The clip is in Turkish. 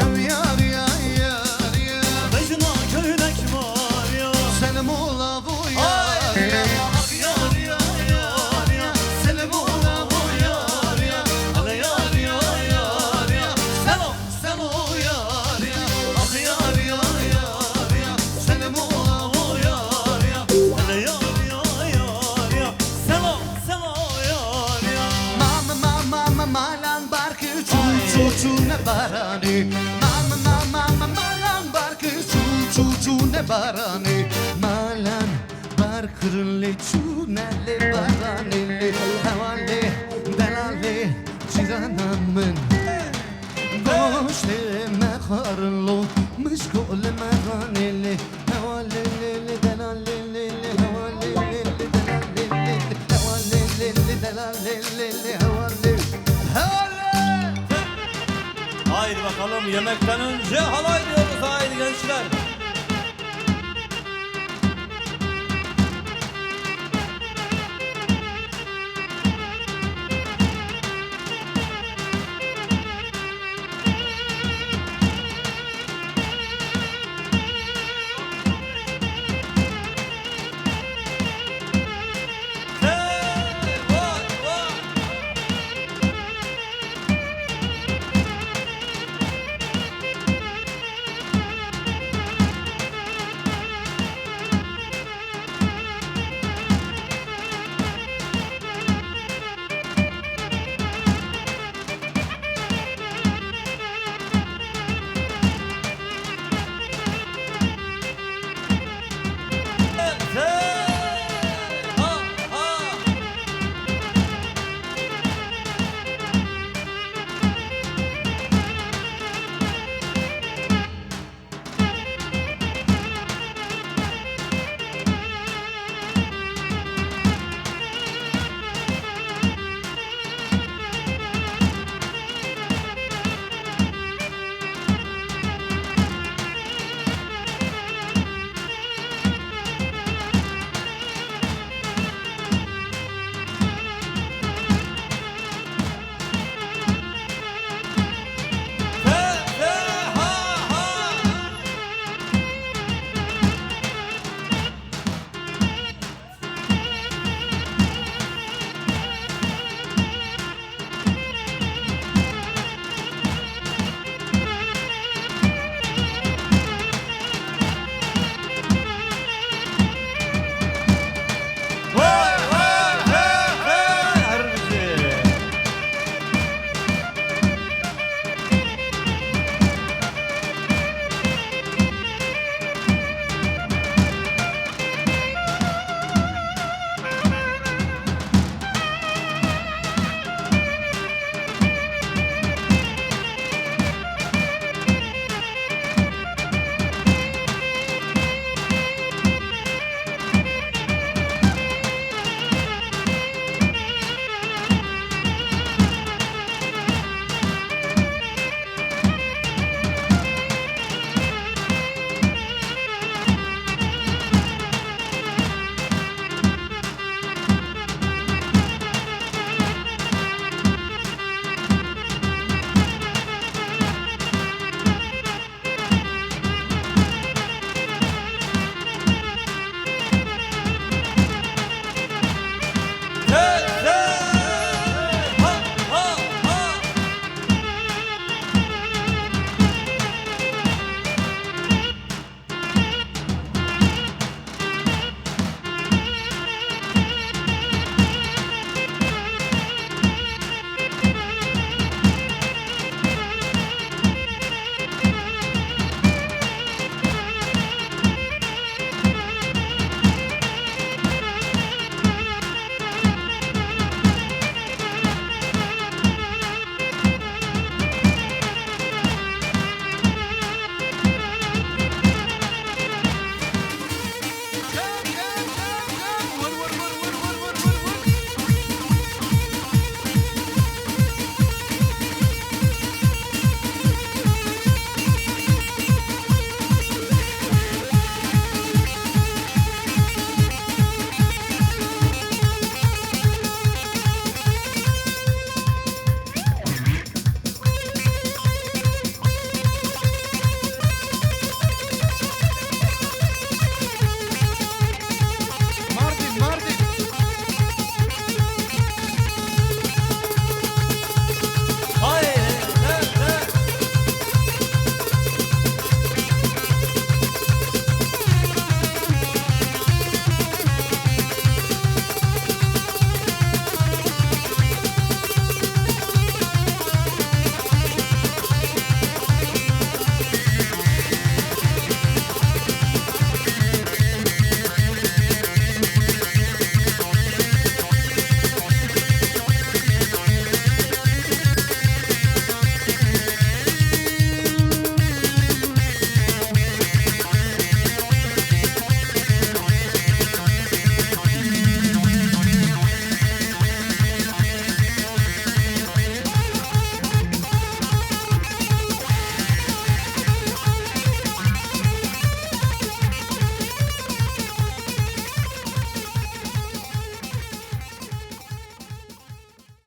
Ev yar yar yar yar Başına köylek var ya. Selim ola bu yar yar Ah yar yar yar ya. Selim ola bu yar yar Hele yar yar yar ya. Selam Selam yar yar Ah yar yar yar yar Selim ola bu yar yar hele yar yar yar ya. Selam yar ya. Mama malan barkı çu ne barani Mama malan barkı çu ne barani Malan barkırlı çu ne barani Havale delale ciranamın Boşle mekarlo mışkol meranili Havale delale havale delale havale Haydi bakalım, yemekten önce halay diyoruz, haydi gençler.